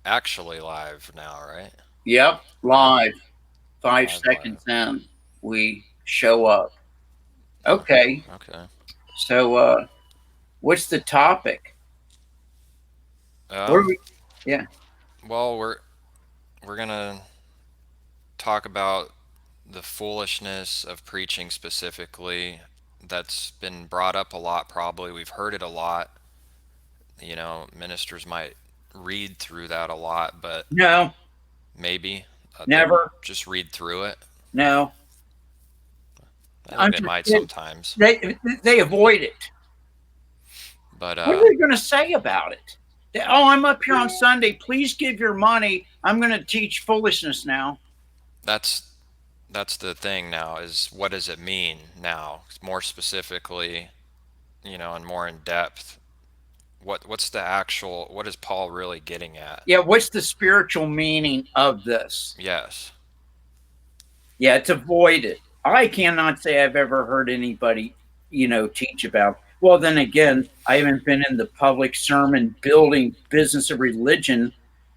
actually live now, right? Yep, Yeah, live. Five live, live. seconds in, we show up. Okay, Okay, okay. so what's the topic? What are Um, we? Yeah. well, we're gonna talk about the foolishness of preaching specifically. That's been brought up a lot. Probably we've heard it a lot. Ministers might read through that a lot, but No, maybe they never. just read through it. No. I think they Under, might sometimes, they avoid it. but What are they going to say about it? Oh, I'm up here on Sunday. Please give your money. I'm going to teach foolishness now. that's that's the thing now, is what does it mean now, more specifically, and more in depth. What is Paul really getting at? Yeah, what's the spiritual meaning of this? Yes. Yeah, it's avoided. I cannot say I've ever heard anybody, teach about. Well, then again, I haven't been in the public sermon building business of religion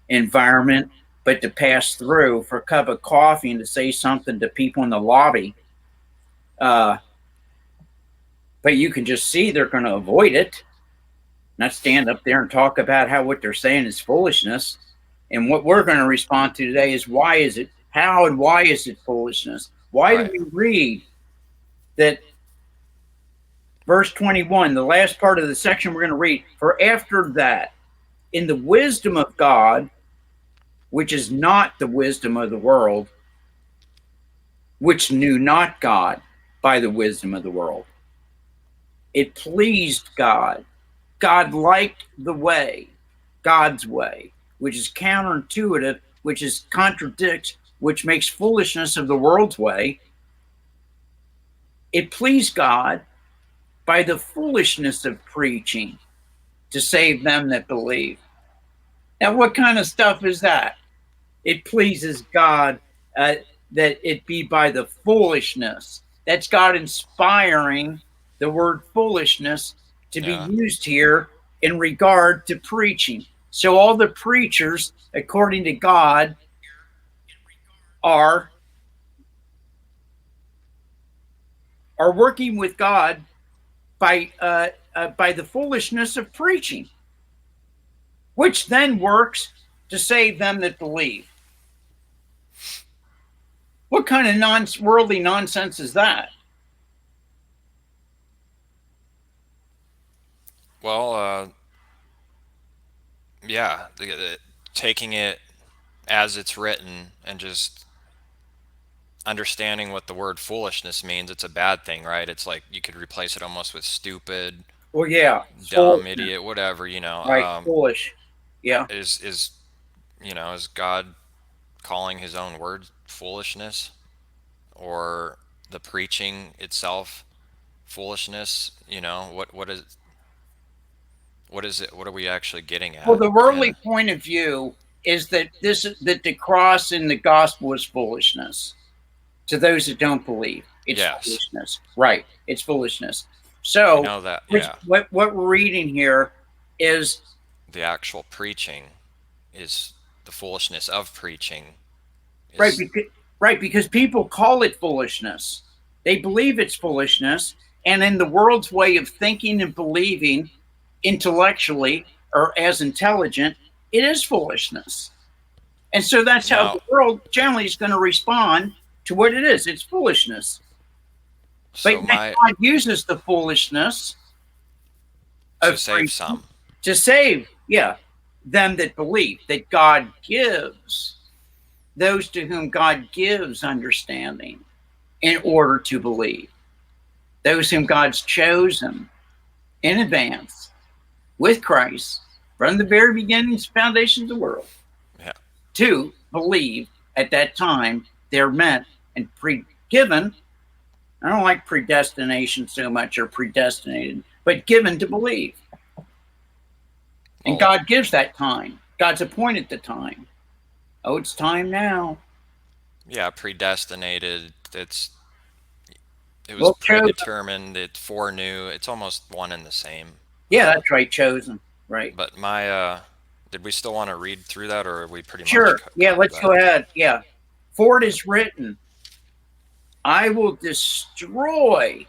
environment, but to pass through for a cup of coffee and to say something to people in the lobby, uh, but you can just see they're going to avoid it, not stand up there and talk about how what they're saying is foolishness. And what we're going to respond to today is why is it, how and why is it foolishness? Why do Right. we read that verse 21, the last part of the section we're going to read? For after that, in the wisdom of God, which is not the wisdom of the world, which knew not God by the wisdom of the world, it pleased God. God liked the way, God's way, which is counterintuitive, which is contradicts, which makes foolishness of the world's way. It pleased God by the foolishness of preaching to save them that believe. Now, what kind of stuff is that? It pleases God uh, that it be by the foolishness. That's God inspiring the word foolishness to be Yeah. used here in regard to preaching. So all the preachers, according to God, are are working with God by the foolishness of preaching, which then works to save them that believe. What kind of worldly nonsense is that? Well, yeah, taking it as it's written and just understanding what the word foolishness means, it's a bad thing, right? It's like you could replace it almost with stupid, Well, yeah, dumb, foolishness, idiot, whatever, right? Foolish, yeah. is God calling his own word foolishness, or the preaching itself foolishness? What is it? What are we actually getting Well, at? the worldly And point of view is that the cross in the gospel is foolishness to those that don't believe. It's yes, foolishness, right? It's foolishness. we So, know that. which Yeah, what we're reading here is the actual preaching is the foolishness of preaching right is because right because people call it foolishness. They believe it's foolishness, and in the world's way of thinking and believing intellectually or as intelligent, it is foolishness. And so that's how now. the world generally is going to respond to what it is. It's foolishness. But So then my God uses the foolishness to of save preaching some. to save, yeah, them that believe, that God gives, those to whom God gives understanding in order to believe, those whom God's chosen in advance with Christ from the very beginnings, foundations of the world, Yeah. to believe at that time they're meant and given. I don't like predestination so much or predestinated, but given to believe. And Well, God gives that time. God's appointed the time. Oh, it's time now. yeah, predestinated. It was Well, chosen. predetermined. It foreknew. It's almost one and the same. Yeah, that's right. Chosen. Right. But my Did we still want to read through that, or are we pretty much Sure. Yeah, covered let's that? go ahead. Yeah. For it is written, I will destroy.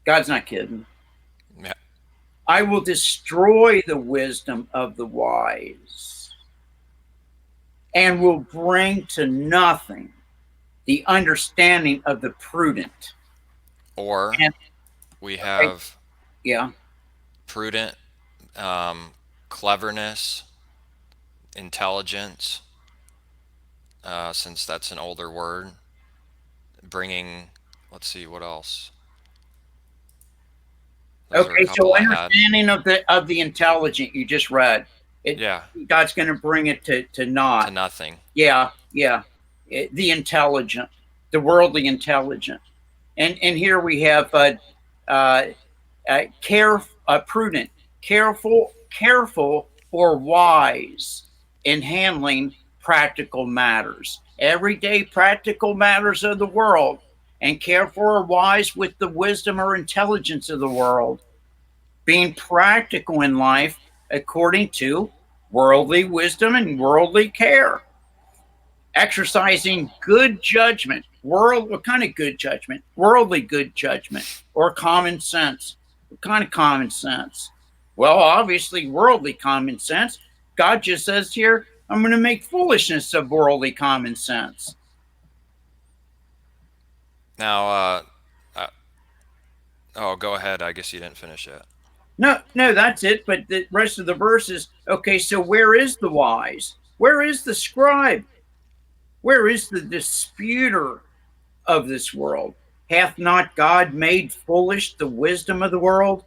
God's not kidding. Yeah. I will destroy the wisdom of the wise and will bring to nothing the understanding of the prudent. Or And we okay, have yeah. prudent, cleverness, intelligence, since that's an older word. Bringing, let's see, what else? Those are a Okay, so couple I had. understanding of the intelligent you just read, it Yeah, God's going to bring it to naught. to nothing. Yeah, yeah. The intelligent, the worldly intelligent, and here we have uh, prudent, careful or wise in handling practical matters, everyday practical matters of the world, and careful or wise with the wisdom or intelligence of the world, being practical in life according to worldly wisdom and worldly care, exercising good judgment. What kind of good judgment? Worldly good judgment or common sense. What kind of common sense? Well, obviously, worldly common sense. God just says here, I'm going to make foolishness of worldly common sense. Now, uh, oh, go ahead. I guess you didn't finish it. No, no, that's it. But the rest of the verse is okay. So, where is the wise? Where is the scribe? Where is the disputer of this world? Hath not God made foolish the wisdom of the world?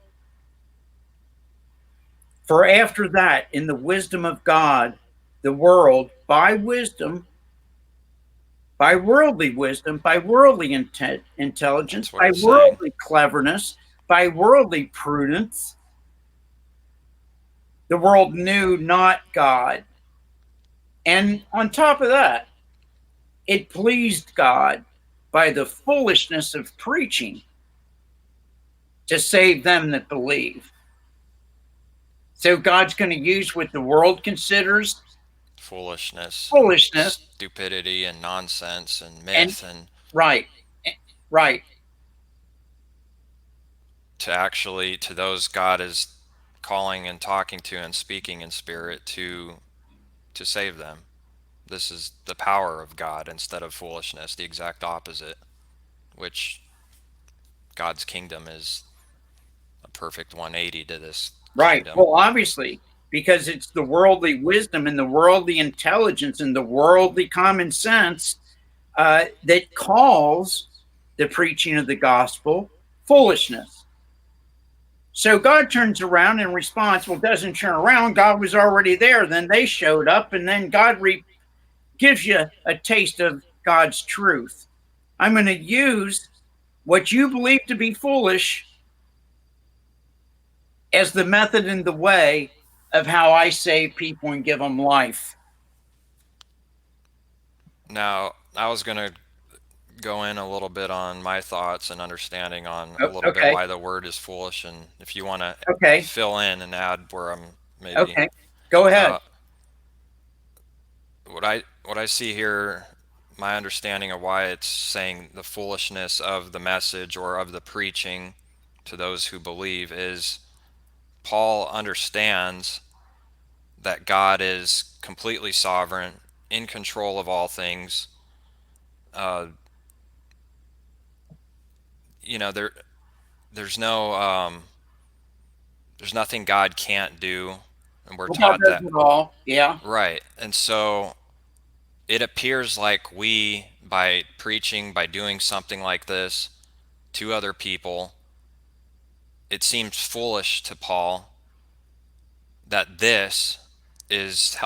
For after that, in the wisdom of God, the world, by worldly wisdom, by worldly intelligence, That's what by it's saying. worldly cleverness, by worldly prudence, the world knew not God. And on top of that, it pleased God by the foolishness of preaching to save them that believe. So God's going to use what the world considers Foolishness and foolishness stupidity and nonsense and and myth, and right, right, to actually, to those God is calling and talking to and speaking in spirit to save them. This is the power of God instead of foolishness, the exact opposite, which God's kingdom is a perfect 180 to this right. kingdom. Well, obviously, because it's the worldly wisdom and the worldly intelligence and the worldly common sense that calls the preaching of the gospel foolishness. So God turns around in response. Well, doesn't turn around. God was already there. Then they showed up, and then God gives you a taste of God's truth. I'm going to use what you believe to be foolish as the method and the way of how I save people and give them life. Now, I was going to go in a little bit on my thoughts and understanding on a little bit Okay. why the word is foolish, and if you want to Okay. fill in and add where I'm maybe Okay. Go ahead. uh, what I see here, my understanding of why it's saying the foolishness of the message or of the preaching to those who believe is Paul understands that God is completely sovereign, in control of all things. Uh, there there's no there's nothing God can't do, and we're Well, God taught does that. it all. Yeah. Right. And so it appears like we, by preaching, by doing something like this to other people, it seems foolish to Paul that this is,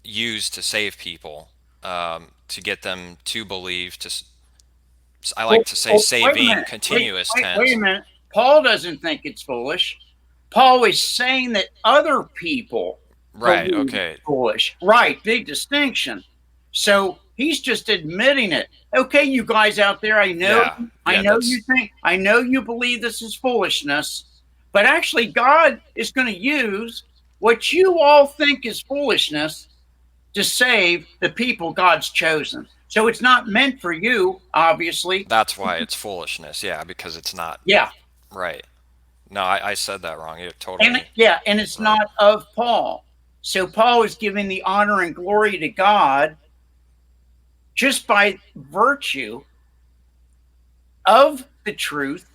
used to save people, to get them to believe. I like to say Wait a saving, minute. continuous Wait a tense. minute. Paul doesn't think it's foolish. Paul is saying that other people Right. believe it's Okay. foolish. Right. Big distinction. So he's just admitting it. Okay, you guys out there, Yeah. Yeah. I know you believe this is foolishness, But actually, God is going to use what you all think is foolishness to save the people God's chosen. So it's not meant for you, obviously. That's why it's foolishness. Yeah, because it's not Yeah. right. No, I said that wrong. You're And totally yeah, and it's right. not of Paul. So Paul is giving the honor and glory to God just by virtue of the truth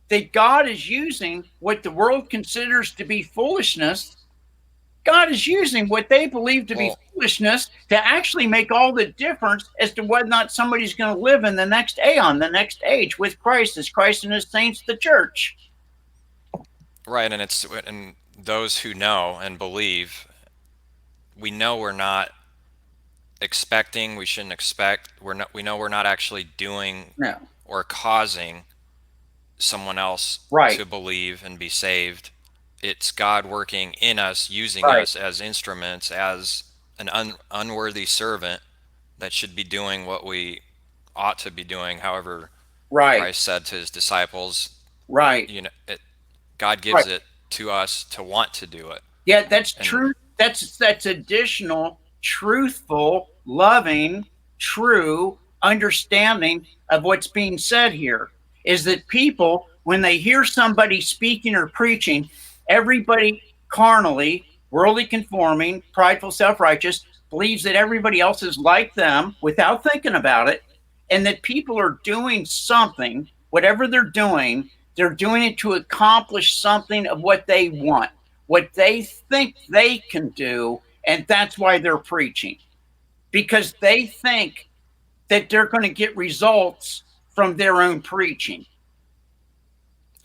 that God is using what the world considers to be foolishness. God is using what they believe to be Well, foolishness to actually make all the difference as to whether or not somebody's going to live in the next aion, the next age with Christ, as Christ and his saints, the church. right, and those who know and believe, we know we're not expecting, we shouldn't expect, we know we're not actually doing No. or causing someone else Right. to believe and be saved. It's God working in us, using Right. us as instruments, as an unworthy servant that should be doing what we ought to be doing. However, Right. Christ said to his disciples, Right. God gives Right. it to us to want to do it. Yeah, that's And true. That's additional, truthful, loving, true understanding of what's being said here. Is that people, when they hear somebody speaking or preaching, everybody carnally, worldly conforming, prideful, self-righteous, believes that everybody else is like them without thinking about it, and that people are doing something, whatever they're doing it to accomplish something of what they want, what they think they can do, and that's why they're preaching, because they think that they're going to get results from their own preaching.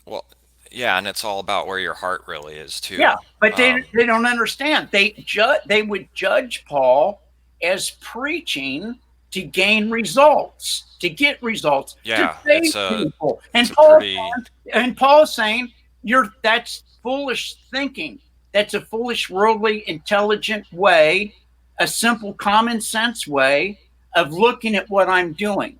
well, yeah, and it's all about where your heart really is Yeah, too. but they don't understand. They would judge Paul as preaching to gain results, to get results, to Yeah, save people. it's a pretty And Paul's saying that's foolish thinking. That's a foolish, worldly, intelligent way, a simple, common sense way of looking at what I'm doing.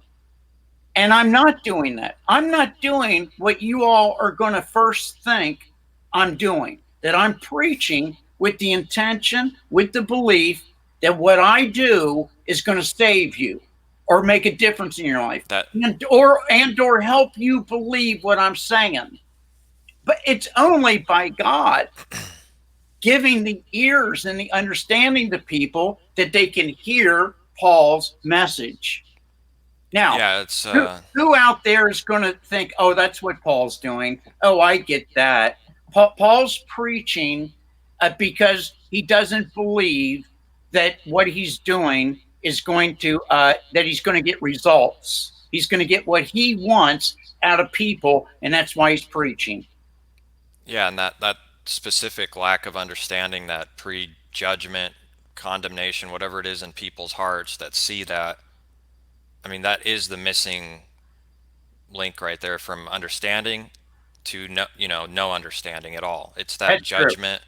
And I'm not doing that. I'm not doing what you all are going to first think I'm doing, that I'm preaching with the intention, with the belief that what I do is going to save you or make a difference in your life, that and or help you believe what I'm saying. But it's only by God giving the ears and the understanding to people that they can hear Paul's message. Now, yeah, it's who out there is going to think, oh, that's what Paul's doing? Oh, I get that. Paul's preaching because he doesn't believe that what he's doing is going to, that he's going to get results. He's going to get what he wants out of people, and that's why he's preaching. yeah, and that specific lack of understanding, that prejudgment, condemnation, whatever it is in people's hearts that see that, I mean, that is the missing link right there from understanding to no understanding at all. It's that That's true. judgment.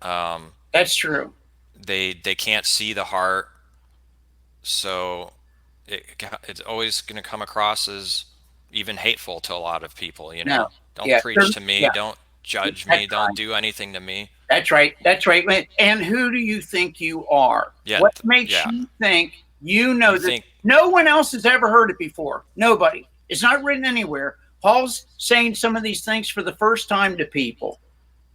Um, That's true. they can't see the heart, so it's always going to come across as even hateful to a lot of people. No. Don't Yeah. preach to me, Yeah. don't judge That's me, don't right. do anything to me. That's right. That's right. And who do you think you are? Yeah, What makes yeah. you think you know You this? think No one else has ever heard it before. Nobody. It's not written anywhere. Paul's saying some of these things for the first time to people.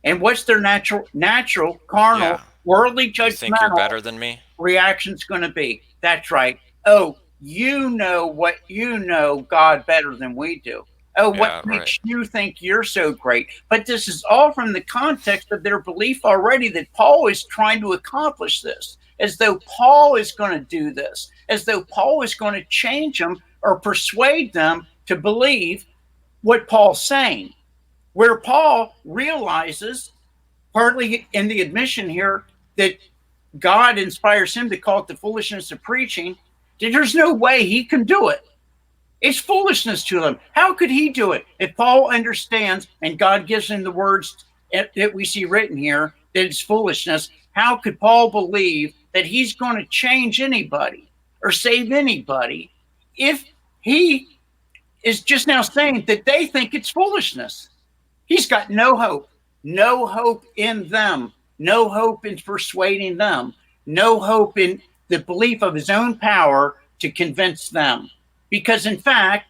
And what's their natural, carnal, yeah, worldly, you think you're judgmental better than me? reaction's going to be? That's right. Oh, you know what you know God better than we do. Oh, what Yeah, right. makes you think you're so great? But this is all from the context of their belief already that Paul is trying to accomplish this, as though Paul is going to do this, as though Paul is going to change them or persuade them to believe what Paul's saying. Where Paul realizes, partly in the admission here, that God inspires him to call it the foolishness of preaching, that there's no way he can do it. It's foolishness to them. How could he do it? If Paul understands and God gives him the words that we see written here, that it's foolishness, how could Paul believe that he's going to change anybody or save anybody if he is just now saying that they think it's foolishness? He's got no hope in them, no hope in persuading them, no hope in the belief of his own power to convince them. Because in fact,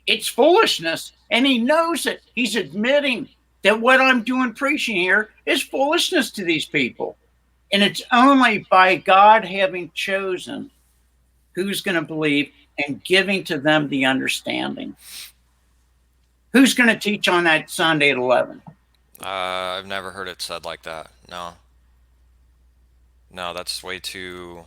it's foolishness. And he knows it. He's admitting that what I'm doing preaching here is foolishness to these people. And it's only by God having chosen who's going to believe and giving to them the understanding. Who's going to teach on that Sunday at 11? I've never heard it said like that. No, no, that's way too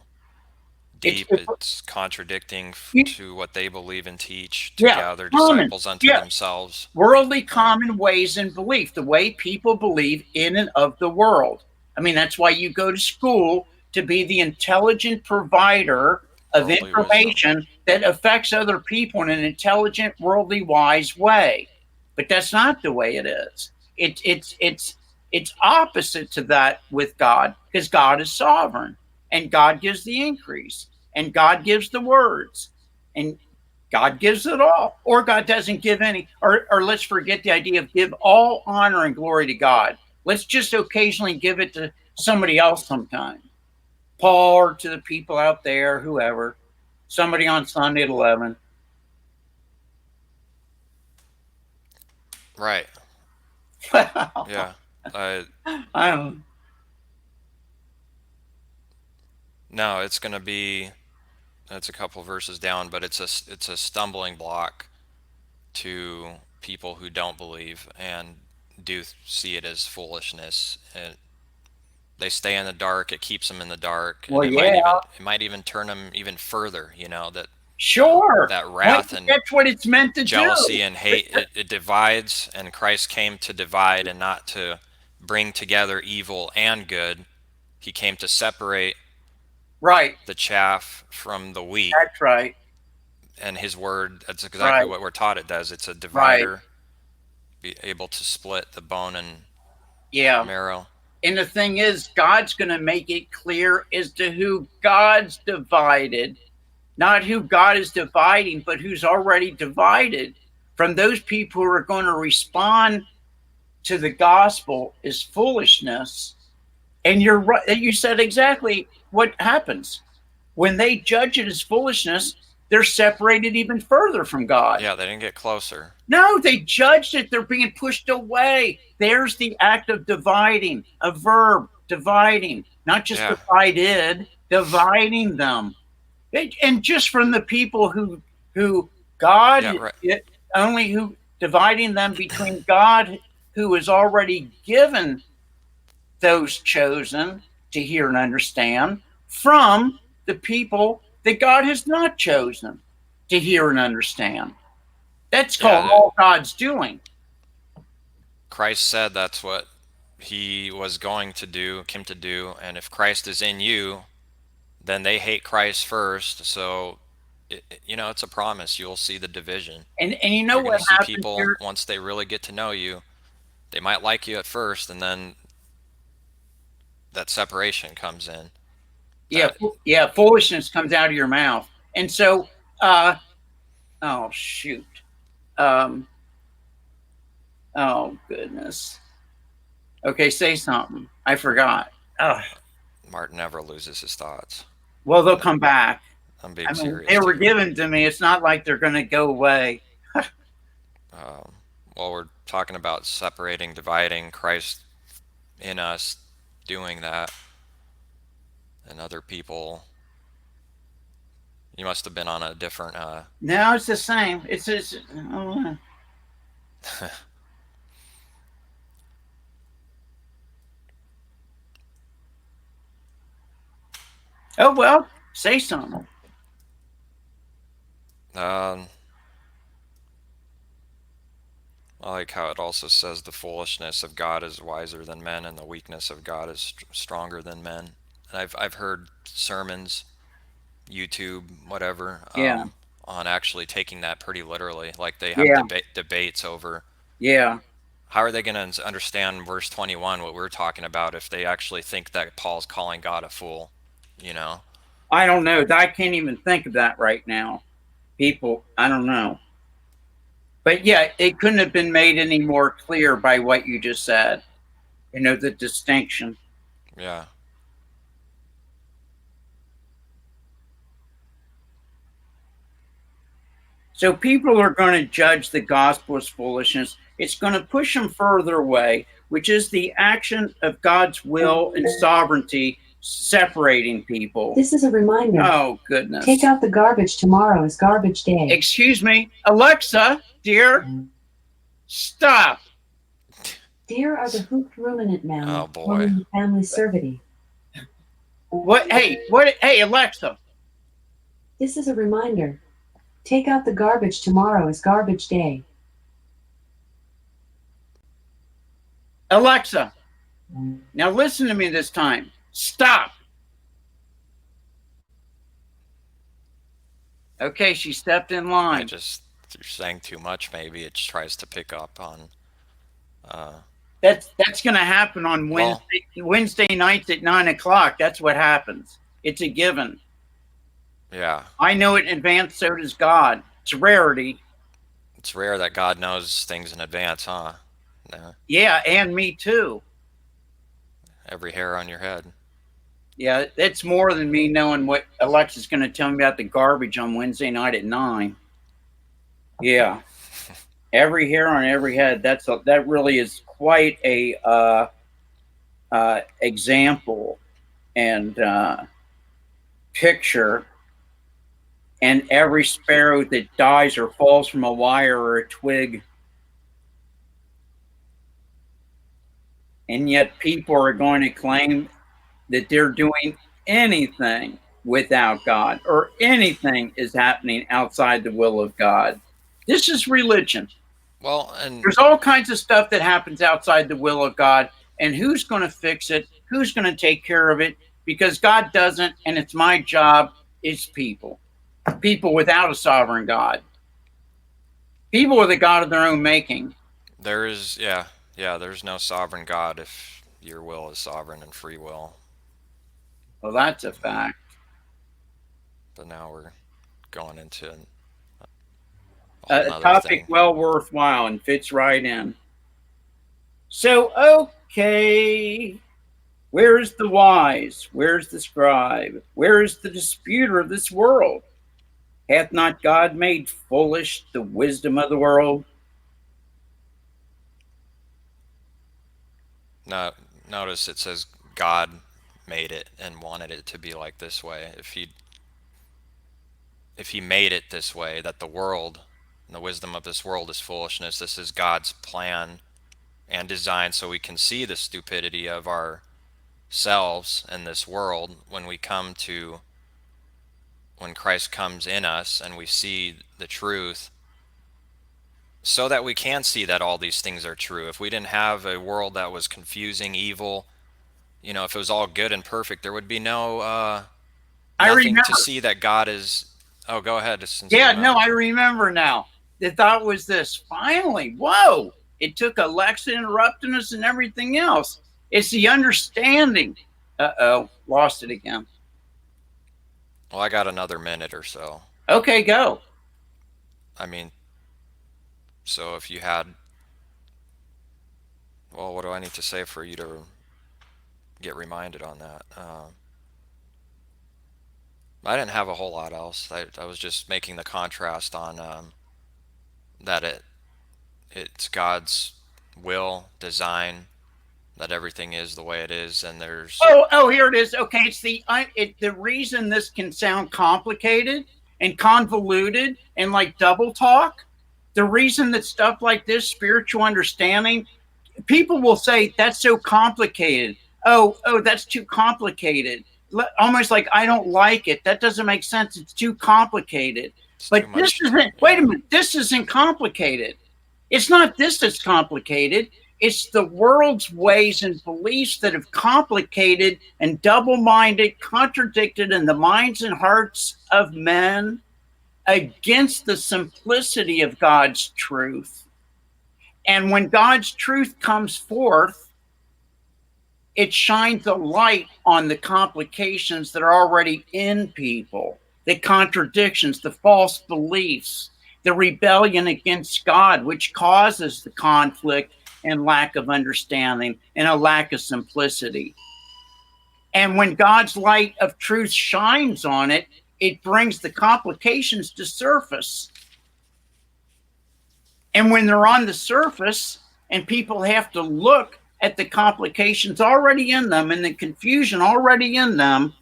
It's, deep. It's contradicting to what they believe and teach to yeah, gather common. disciples unto Yeah, themselves. worldly And common ways and belief, the way people believe in and of the world. I mean, that's why you go to school to be the intelligent provider of worldly wisdom. information that affects other people in an intelligent, worldly, wise way. But that's not the way it is. It's opposite to that with God because God is sovereign and God gives the increase and God gives the words and God gives it all, or God doesn't give any, or let's forget the idea of give all honor and glory to God. Let's just occasionally give it to somebody else sometime. Paul or to the people out there, whoever, somebody on Sunday at 11. Right. Well, Yeah. Uh, I don't. no, it's gonna be. It's a couple verses down, but it's a stumbling block to people who don't believe and do see it as foolishness. And they stay in the dark. It keeps them in the dark, and Well, yeah, it might even turn them even further. You know that sure. that Well, wrath and that's what it's meant to do. jealousy and hate, it divides, and Christ came to divide and not to bring together evil and good. He came to separate Right. the chaff from the wheat, That's right. and his word, that's exactly Right. what we're taught it does. It's a Right. divider, be able to split the bone and Yeah. marrow. And the thing is, God's going to make it clear as to who God's divided, not who God is dividing, but who's already divided from those people who are going to respond to the gospel is foolishness. And you're right. You said exactly what happens when they judge it as foolishness. They're separated even further from God. Yeah, they didn't get closer. No, they judged it. They're being pushed away. There's the act of dividing, a verb, dividing, not just Yeah, divided, dividing them. And just from the people who God yeah, right. only who dividing them between God who has already given those chosen to hear and understand from the people that God has not chosen to hear and understand. That's Yeah, called all God's doing. Christ said that's what he was going to do, came to do, and if Christ is in you, then they hate Christ first. So, it's a promise. You'll see the division. And you know You're going what to see happens people, here? once they really get to know you, they might like you at first, and then that separation comes in. Yeah, That, yeah, foolishness comes out of your mouth. And so, uh, oh shoot, um, oh goodness. Okay, say something. I forgot. Oh, Martin never loses his thoughts. well, they'll No, come back. I'm I being mean, serious they were too. given to me. It's not like they're going to go away. Um, well, we're talking about separating, dividing, Christ in us doing that, and other people. You must have been on a different. Now it's the same. It's just, oh, oh well, say something. um, I like how it also says the foolishness of God is wiser than men, and the weakness of God is stronger than men. And I've heard sermons, YouTube, whatever, Yeah, on actually taking that pretty literally. Like they have yeah, debates over yeah. how are they going to understand verse 21, what we're talking about, if they actually think that Paul's calling God a fool, you know? I don't know. I can't even think of that right now. People, I don't know. But yeah, it couldn't have been made any more clear by what you just said. The distinction. Yeah. So people are going to judge the gospel as foolishness. It's going to push them further away, which is the action of God's will and sovereignty separating people. This is a reminder. Oh, goodness. Take out the garbage. Tomorrow is garbage day. Excuse me. Alexa, dear, stop. Dear are the hooped ruminant mammal, Oh, boy. forming the family Cervidae. What? Hey, Alexa. This is a reminder. Take out the garbage. Tomorrow is garbage day. Alexa, now listen to me this time. Stop. Okay, she stepped in line. You're saying too much, maybe. It tries to pick up on... That's going to happen on Wednesday nights at 9:00. That's what happens. It's a given. Yeah. I know it in advance, so does God. It's a rarity. It's rare that God knows things in advance, huh? No. Yeah, and me too. Every hair on your head. Yeah, it's more than me knowing what Alexa's going to tell me about the garbage on Wednesday night at 9. Yeah. Every hair on every head. That really is quite a example and picture. And every sparrow that dies or falls from a wire or a twig. And yet people are going to claim that they're doing anything without God, or anything is happening outside the will of God. This is religion. Well, and there's all kinds of stuff that happens outside the will of God, and who's going to fix it? Who's going to take care of it? Because God doesn't, and it's my job. It's people without a sovereign God, people with a God of their own making. there's no sovereign God if your will is sovereign and free will. Well, that's a fact. But now we're going into a topic thing. Well worthwhile and fits right in. So, okay, where's the wise? Where's the scribe? Where is the disputer of this world? Hath not God made foolish the wisdom of the world? No, notice it says God made it and wanted it to be like this way. If he made it this way, that the world and the wisdom of this world is foolishness, this is God's plan and design, so we can see the stupidity of our selves in this world when Christ comes in us and we see the truth, so that we can see that all these things are true. If we didn't have a world that was confusing, evil, if it was all good and perfect, there would be nothing to see that God is... Oh, go ahead. I remember now. The thought was this: finally, whoa! It took Alexa interrupting us and everything else. It's the understanding. Lost it again. Well, I got another minute or so. Okay, go. So if you had... Well, what do I need to say for you to get reminded on that? I didn't have a whole lot else. I was just making the contrast on that it's God's will, design, that everything is the way it is, and there's... Oh, here it is. Okay, it's the reason this can sound complicated and convoluted and like double talk. The reason that stuff like this, spiritual understanding, people will say that's so complicated. Oh, that's too complicated. Almost like I don't like it. That doesn't make sense. It's too complicated. But this isn't. Wait a minute. This isn't complicated. It's not this that's complicated. It's the world's ways and beliefs that have complicated and double-minded, contradicted in the minds and hearts of men against the simplicity of God's truth. And when God's truth comes forth, it shines a light on the complications that are already in people, the contradictions, the false beliefs, the rebellion against God, which causes the conflict and lack of understanding and a lack of simplicity. And when God's light of truth shines on it, it brings the complications to surface. And when they're on the surface and people have to look at the complications already in them and the confusion already in them,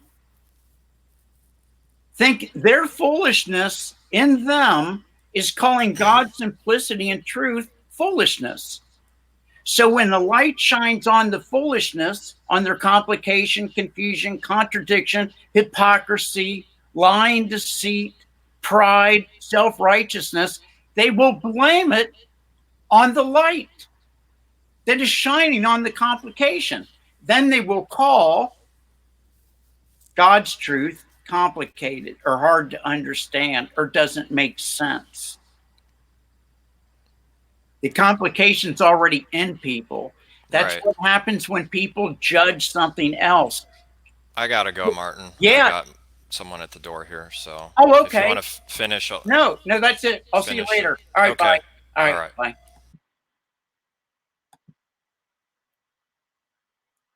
think their foolishness in them is calling God's simplicity and truth foolishness. So when the light shines on the foolishness, on their complication, confusion, contradiction, hypocrisy, lying, deceit, pride, self-righteousness, they will blame it on the light that is shining on the complication. Then they will call God's truth complicated or hard to understand or doesn't make sense. The complication's already in people. That's Right. what happens when people judge something else. I gotta go, Martin. I Yeah. got someone at the door here, so Oh, if you okay. want to finish, No, that's it. I'll see you finish. later. All right, Okay. bye. All All right, right. bye.